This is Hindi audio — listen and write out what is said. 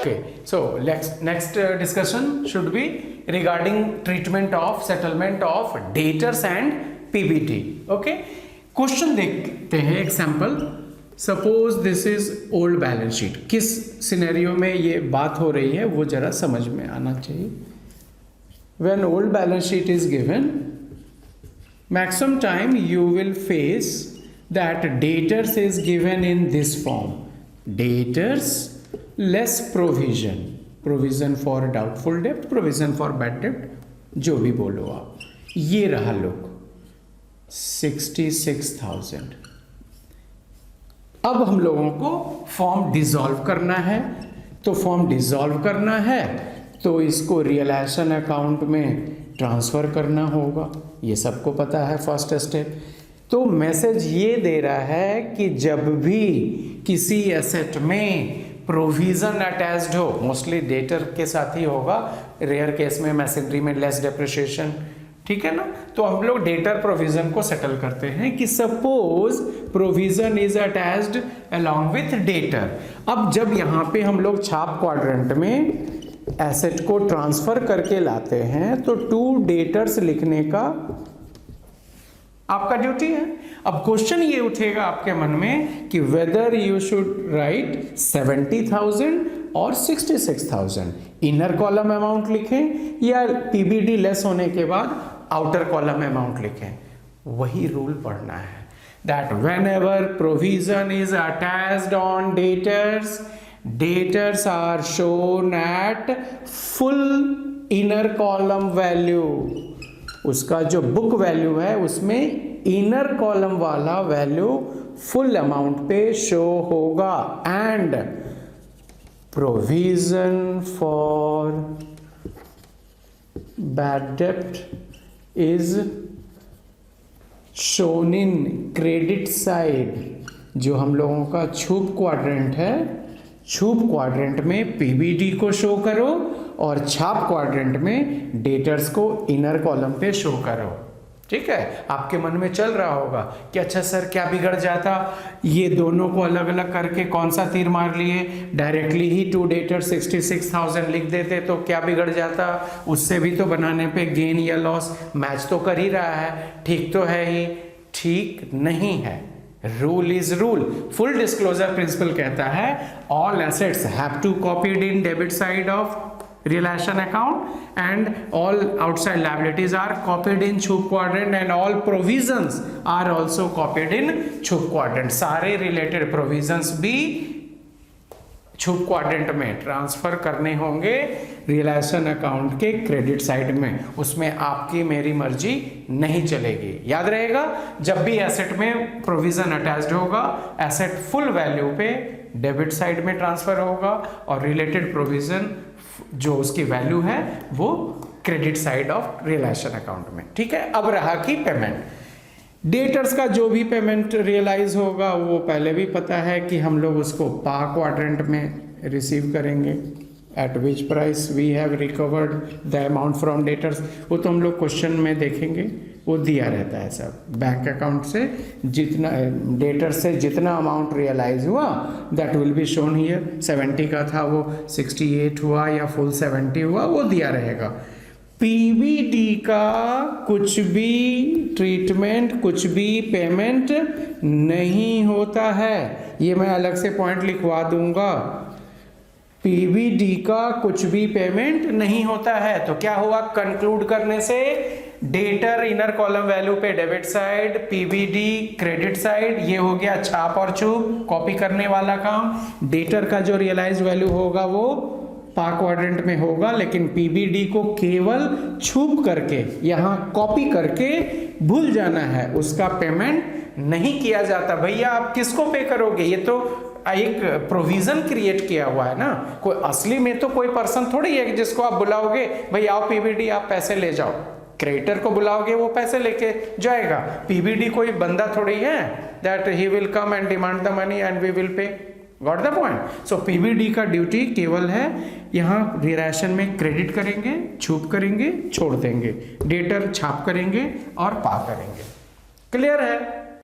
Okay, so next discussion should be regarding treatment of settlement of debtors and PBT. Okay, question देखते हैं example. Suppose this is old balance sheet. किस सिनेरियो में ये बात हो रही है वो जरा समझ में आना चाहिए. When old balance sheet is given, maximum time you will face that debtors is given in this form: debtors less provision for doubtful debt, provision for bad debt, जो भी बोलो आप. ये रहा लोग 66,000. अब हम लोगों को फॉर्म डिसॉल्व करना है. तो फॉर्म डिसॉल्व करना है तो इसको रियलाइजेशन अकाउंट में ट्रांसफ़र करना होगा. ये सबको पता है फर्स्ट स्टेप. तो मैसेज ये दे रहा है कि जब भी किसी एसेट में प्रोविज़न अटैच्ड हो, मोस्टली डेटर के साथ ही होगा, रेयर केस में मैसेंड्री में लेस डेप्रिसिएशन, ठीक है ना. तो हम लोग डेटर प्रोविज़न को सेटल करते हैं कि suppose provision is attached along with debtor. अब जब यहाँ पे हम लोग छाप क्वाड्रेंट में एसेट को ट्रांसफ़र करके लाते हैं तो टू डेटर्स लिखने का आपका ड्यूटी है. अब क्वेश्चन ये उठेगा आपके मन में कि वेदर यू शुड राइट 70,000 और 66,000. इनर कॉलम अमाउंट लिखें या पीबीडी लेस होने के बाद आउटर कॉलम अमाउंट लिखें. वही रूल पढ़ना है. That whenever provision is attached on debtors, debtors are shown at full inner column value. उसका जो बुक वैल्यू है उसमें इनर कॉलम वाला वैल्यू फुल अमाउंट पे शो होगा. एंड प्रोविजन फॉर बैड डेब्ट is shown in credit side. जो हम लोगों का छूप क्वाड्रेंट है, छूप क्वाड्रेंट में पीबीडी को शो करो और छाप क्वाड्रेंट में डेटर्स को इनर कॉलम पे शो करो. ठीक है. आपके मन में चल रहा होगा कि अच्छा सर क्या बिगड़ जाता, ये दोनों को अलग अलग करके कौन सा तीर मार लिए, डायरेक्टली ही टू डेटर्स 66,000 लिख देते तो क्या बिगड़ जाता. उससे भी तो बनाने पे गेन या लॉस मैच तो कर ही रहा है. ठीक तो है ही. ठीक नहीं है. Rule is rule. Full disclosure principle कहता है all assets have to copied in debit side of realization account and all outside liabilities are copied in Chup quadrant and all provisions are also copied in Chup quadrant. सारे related provisions भी छुप क्वाड्रेंट में ट्रांसफर करने होंगे रियलाइजेशन अकाउंट के क्रेडिट साइड में. उसमें आपकी मेरी मर्जी नहीं चलेगी. याद रहेगा, जब भी एसेट में प्रोविजन अटैच्ड होगा एसेट फुल वैल्यू पे डेबिट साइड में ट्रांसफर होगा और रिलेटेड प्रोविजन जो उसकी वैल्यू है वो credit side of realisation account में. ठीक है. अब रहा कि पेमेंट. डेटर्स का जो भी पेमेंट रियलाइज होगा वो पहले भी पता है कि हम लोग उसको पा क्वाड्रेंट में रिसीव करेंगे. At which price we have recovered the amount from debtors, वो तो हम लोग क्वेश्चन में देखेंगे. वो दिया रहता है सब. बैंक अकाउंट से जितना डेटर से जितना अमाउंट रियलाइज हुआ that will be shown here. 70 का था वो 68 हुआ या फुल 70 हुआ वो दिया रहेगा. पीबीडी का कुछ भी ट्रीटमेंट, कुछ भी पेमेंट नहीं होता है. ये मैं अलग से पॉइंट लिखवा दूंगा. पीबीडी का कुछ भी पेमेंट नहीं होता है. तो क्या हुआ कंक्लूड करने से, डेटर इनर कॉलम वैल्यू पे debit side, PBD credit side. ये हो गया छाप और छूप कॉपी करने वाला काम. डेटर का जो रियलाइज वैल्यू होगा वो पा क्वाड्रेंट में होगा, लेकिन पीबीडी को केवल छूप करके यहाँ कॉपी करके भूल जाना है. उसका पेमेंट नहीं किया जाता. भैया आप किसको पे करोगे, ये तो एक प्रोविजन क्रिएट किया हुआ है ना. कोई असली में तो कोई पर्सन थोड़ी है जिसको आप बुलाओगे भाई आओ पीबीडी आप पैसे ले जाओ. क्रेडिटर को बुलाओगे वो पैसे लेके जाएगा. पीबीडी कोई बंदा थोड़ी है that he will come and demand the money and we will pay. Got the point. So PBD का ड्यूटी केवल है यहाँ रियलाइजेशन में क्रेडिट करेंगे, छूप करेंगे, छोड़ देंगे. डेटर छाप करेंगे और पा करेंगे. क्लियर है.